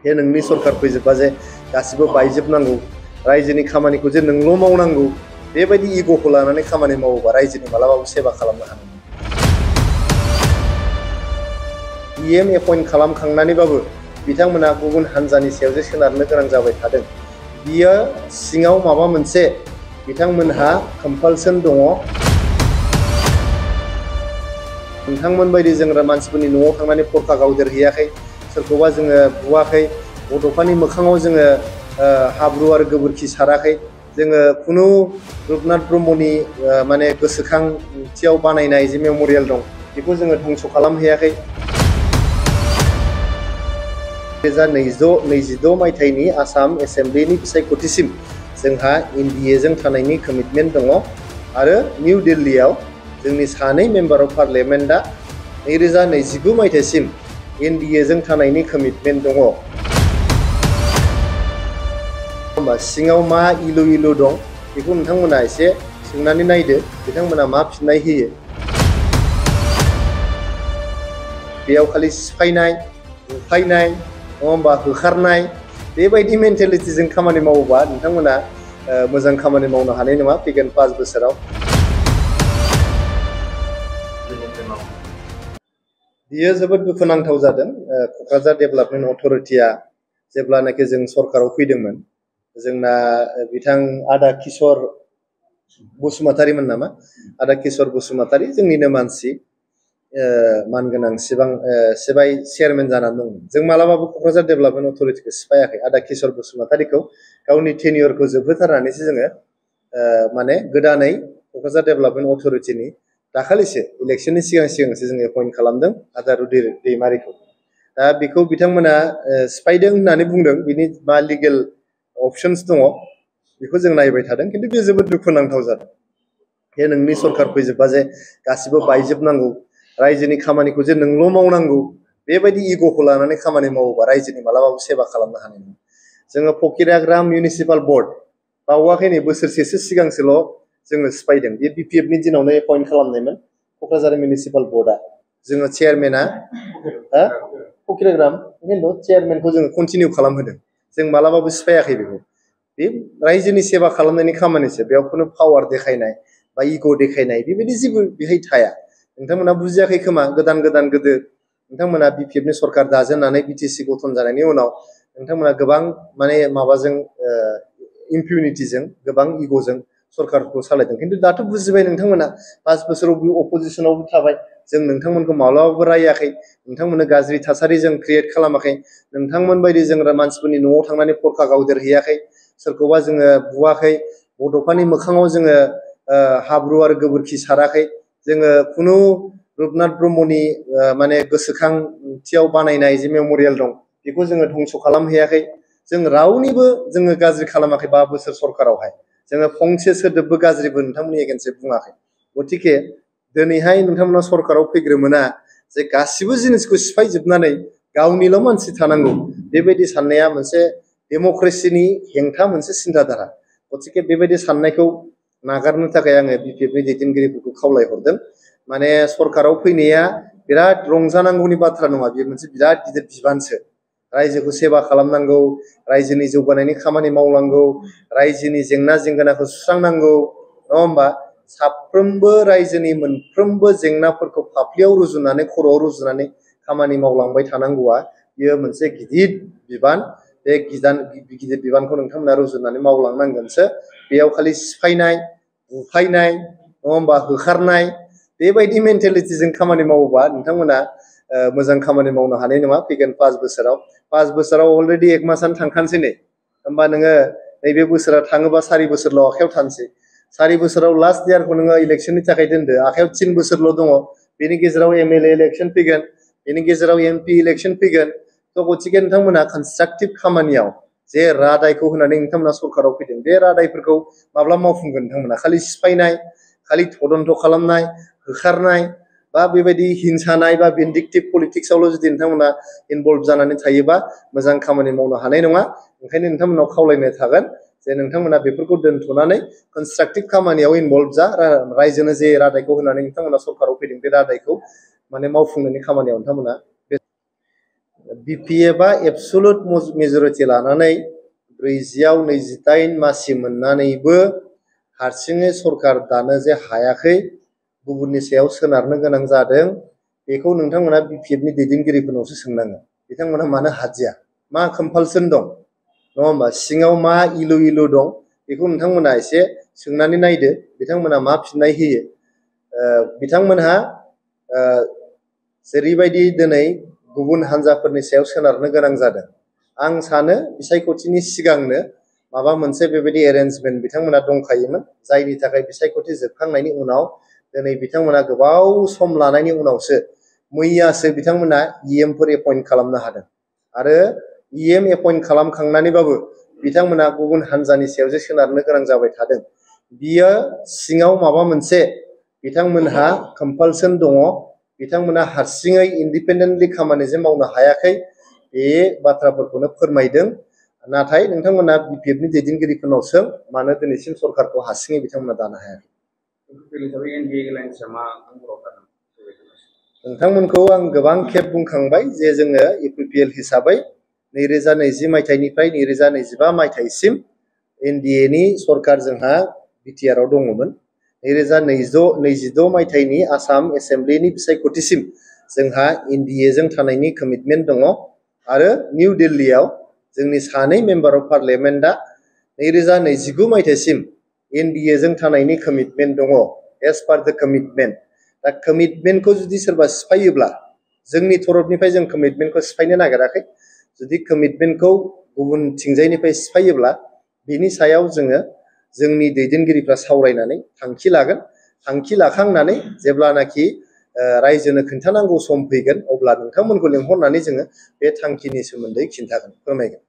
बे नोंनि सरकार फैजोबबा जे गासिबो बायजोबनांगौ रायजोनि खामानिखौ जे नोंल' मावनांगौ बेबायदि इग'खौ लानानै खामानि मावोबा रायजोनि मालाबाबो सेवा खालामनो हानाय नङा। PM एपइन्ट खालामखांनानैबाबो बिथांमोना गुबुन हान्जानि सायाव जे सोनारनो गोनां जाबाय थादों बियो सिङाव माबा मोनसे बिथांमोनहा कम्पालसन दङ। नोंथांमोन बायदि जों मानसिफोरनि न'आव थांनानै फरखा गावदेरहैयाखै, सोरखौबा जोङो बुवाखै, गथ'फोरनि मोखाङाव जोङो हाब्रु आरो गोबोरखि साराखै, जोङो खुनु रुपनाथ ब्रह्मनि माने गोसोखांथियाव बानायनाय जे मेम'रियेल दं बेखौ जोङो धंस' खालामहैयाखै। 2026 मायथाइनि आसाम एसेम्ब्लिनि बिसायख'थिसिम जोंहा NDA-जों थानायनि कमिटमेन्ट दङ आरो निउ दिल्लीयाव जोंनि सानै मेम्बार अफ पार्लियामेन्टआ 2029 मायथाइसिम NDA-जों थानायनि कमिटमेन्ट दङ। सिङाव मा इलु इलु दं बेखौ नोंथांमोना एसे सोंनानै नायदो, बिथांमोना मा फिननाय होयो। बेयाव खालि सिफायनाय, बुफायनाय, नङा होमबा, होखारनाय बेबायदि मेन्टेलिटिजों खामानि मावोबा नोंथांमोना मोजां खामानि मावनो हानाय नङा फैगोन 5 बोसोराव। बियो जोबोद दुखुनांथाव जादों। क'क्राझार डेभेलपमेन्ट अथ'रिटिया जेब्लानाखि जों सरकाराव फैदोंमोन, जोंना बिथां आदा किशोर बसुमतारीमोन नामा, आदा किशोर बसुमतारी जोंनिनो मानसि, मानगोनां सिबाय चेयारमेन जानानै दंमोन। जों मालाबाबो क'क्राझार डेभेलपमेन्ट अथ'रिटिखौ सिफायाखै। आदा किशोर बसुमतारीखौ गावनि टेनियरखौ जोबहोथारनानैसो जोङो माने गोदानै क'क्राझार डेभेलपमेन्ट अथ'रिटिनि दाखालिसो इलेक्सननि सिगांसो जों एपइन्ट खालामदों आदा रुदि दैमारिखौ। दा बेखौ बिथांमोना सिफायदों होननानै बुंदों, बिनि मा लिगेल अपसन्स दङ बेखौ जों नायबाय थादों, खिन्थु बे जोबोद दुखुनांथाव जादों। बे नोंनि सरकार फैजोबबा जे गासिबो बायजोबनांगौ रायजोनि खामानिखौ जे नोंल' मावनांगौ बेबायदि इग'खौ लानानै खामानि मावोबा रायजोनि मालाबाबो सेवा खालामनो हानाय नङा। जोङो फकिराग्राम मिउनिसिपाल बर्ड बावाखै नै बोसोरसेसो सिगांसोल' जोङो सिफायदों। बे BPF-नि दिनावनो एपइन्ट खालामनायमोन क'क्राझार मिउनिसिपाल बर्डआ। जोङो चेयारमेना फकिराग्राम खिन्थु चेयारमेनखौ जोङो कन्टिनिउ खालामहोदों। जों मालाबाबो सिफायाखै बेखौ। बे रायजोनि सेवा खालामनायनि खामानिसो, बेयाव खुनु पावार देखायनाय बा इग' देखायनाय बेबायदि जेबो बेहाय थाया। नोंथांमोना बुजियाखै खोमा, गोदान गोदो नोंथांमोना BPF-नि सरकार दाजेननानै BTC गठन जानायनि उनाव नोंथांमोना गोबां माने माबाजों इम्पिउनिटिजों गोबां इग'जों सरकारखौ सालायदों, खिन्थु दाथ' बुजिबाय नोंथांमोना 5 बोसोराव अपोजिसनावबो थाबाय, जों नोंथांमोनखौ माब्लाबाबो रायाखै, नोंथांमोननो गाज्रि थासारि जों क्रियेट खालामाखै, नोंथांमोन बायदि जों मानसिफोरनि न'आव थांनानै फरखा गावदेरहैयाखै, सोरखौबा जोङो बुवाखै, गथ'फोरनि मोखाङाव जोङो हाब्रु आरो गोबोरखि साराखै, जोङो खुनु रुपनाथ ब्रह्मनि माने गोसोखांथियाव बानायनाय जे मेम'रियेल दं बेखौ जोङो धंस' खालामहैयाखै, जों रावनिबो जोङो गाज्रि खालामाखै 5 बोसोर सरकारावहाय, जोङो फंसे सोदोबबो गाज्रिबो नोंथांमोननि एगेन्स्टै बुङाखै। गथिखे दिनैहाय नोंथांमोना सरकाराव फैग्रोमोना जे गासिबो जिनिसखौ सिफायजोबनानै गावनिल' मानसि थानांगौ बेबायदि साननाया मोनसे डेम'क्रेसिनि हेंथा मोनसे सिन्थाधारा। गथिखे बेबायदि साननायखौ नागारनो थाखाय आङो BPF-नि दैदेनगिरिफोरखौ खावलायहरदों। माने सरकाराव फैनाया बिराद रंजानांगौनि बाथ्रा नङा, बेयो मोनसे बिराद गिदिर बिबानसो। रायजोखौ सेवा खालामनांगौ, रायजोनि जौगानायनि खामानि मावनांगौ, रायजोनि जेंना जेंगोनाखौ सुस्रांनांगौ, नङा होमबा, साफ्रोमबो रायजोनि मोनफ्रोमबो जेंनाफोरखौ फाफ्लियाव रुजुनानै खर'आव रुजुनानै खामानि मावलांबाय थानांगौआ बियो मोनसे गिदिर बिबान। बे गिदिर बिबानखौ नोंथांमोना रुजुनानै मावलांनांगोनसो। बेयाव खालि सिफायनाय, बुफायनाय, नङा होमबा, होखारनाय बेबायदि मेन्टेलिटिजों खामानि मावोबा नोंथांमोना मोजां खामानि मावनो हानाय नङा फैगोन 5 बोसोराव। 5 बोसोराव अलरेडि 1 मासआनो थांखानोसै नै, होमबा नोङो नैबे बोसोरा थाङोबा 4 बोसोरल' आखायाव थानोसै। 4 बोसोराव लास्ट इयारखौ नोङो इलेक्सननि थाखाय दोनदो, आखायाव 3 बोसोरल' दङ, बेनि गेजेराव MLA इलेक्सन फैगोन, बेनि गेजेराव MP इलेक्सन फैगोन। थ' गथिखे नोंथांमोना कनस्ट्राक्टिभ खामानियाव जे रादायखौ होनानै नोंथांमोना सरकाराव फैदों बे रादायफोरखौ माब्ला मावफुंगोन नोंथांमोना? खालि सिफायनाय, खालि थदन्थ' खालामनाय, होखारनाय बा बेबायदि हिंसानाय बा भिन्डिक्टिभ पलिटिक्सआवल' जुदि नोंथांमोना इनभल्भ जानानै थायोबा मोजां खामानि मावनो हानाय नङा। ओंखायनो नोंथांमोनाव खावलायनाय थागोन जे नोंथांमोना बेफोरखौ दोनथ'नानै कनस्ट्राक्टिभ खामानियाव इनभल्भ जा, रायजोनो जे रादायखौ होनानै नोंथांमोना सरकाराव फैदों बे रादायखौ माने मावफुंनायनि खामानियाव नोंथांमोना BPF एबसुलुट मेजरिटि लानानै 40आव 28 मासि मोननानैबो हारसिङै सरकार दानो जे हायाखै, गुबुननि सायाव सोनारनो गोनां जादों, बेखौ नोंथांमोना BPFनि दैदेनगिरिफोरनावसो सोंनांगोन। बिथांमोना मानो हादिया, मा कम्पालसन दं, नङा होमबा? सिङाव मा इलु दं, बेखौ नोंथांमोना एसे सोंनानै नायदो, बिथांमोना मा फिननाय होयो। बिथांमोनहा जेरैबायदि दिनै गुबुन हान्जाफोरनि सायाव सोनारनो गोनां जादों, आं सानो बिसायख'थिनि सिगांनो माबा मोनसे बेबायदि एरेन्जमेन्ट बिथांमोना दंखायोमोन, जायनि थाखाय बिसायख'थि जोबखांनायनि उनाव दिनै बिथांमोना गोबाव सम लानायनि उनावसो मैयासो बिथांमोना EMफोर एपइन्ट खालामनो हादों। आरो EM एपइन्ट खालामखांनानैबाबो बिथांमोना गुबुन हान्जानि सायावसो सोनारनो गोनां जाबाय थादों। बियो सिङाव माबा मोनसे बिथांमोनहा कम्पालसन दङ, बिथांमोना हारसिङै इन्डिपेन्डेन्टलि खामानि जे मावनो हायाखै, बे बाथ्राफोरखौनो फोरमायदों। नाथाय नोंथांमोना BPFनि दैदेनगिरिफोरनाव सों, मानो दिनैसिम सरकारखौ हारसिङै बिथांमोना दानो हायाखै। नोंथांमोनखौ आं गोबां खेब बुंखांबाय जे जोङो UPPL हिसाबै 2020 मायथाइनिफ्राय 2025 मायथाइसिम NDAनि सरकार जोंहा बिटिआरआव दङमोन। 2022 मायथाइनि आसाम एसेम्ब्लिनि बिसायख'थिसिम जोंहा NDAजों थानायनि कमिटमेन्ट दङ। आरो निउ दिल्लीयाव जोंनि सानै मेम्बार अफ पार्लियामेन्टआ 2029 मायथाइसिम NDAजों थानायनि कमिटमेन्ट दङ, एज पार द कमिटमेन्ट। दा कमिटमेन्टखौ जुदि सोरबा सिफायोब्ला, जोंनि तरफनिफ्राय जों कमिटमेन्टखौ सिफायनो नागिराखै, जुदि कमिटमेन्टखौ गुबुनथिंजायनिफ्राय सिफायोब्ला बिनि सायाव जोङो जोंनि दैदेनगिरिफ्रा सावरायनानै थांखि लागोन। थांखि लाखांनानै जेब्लानाखि रायजोनो खोन्थानांगौ सम फैगोन, अब्ला नोंथांमोनखौ लेंहरनानै जोङो बे थांखिनि सोमोन्दै खिन्थागोन, फोरमायगोन।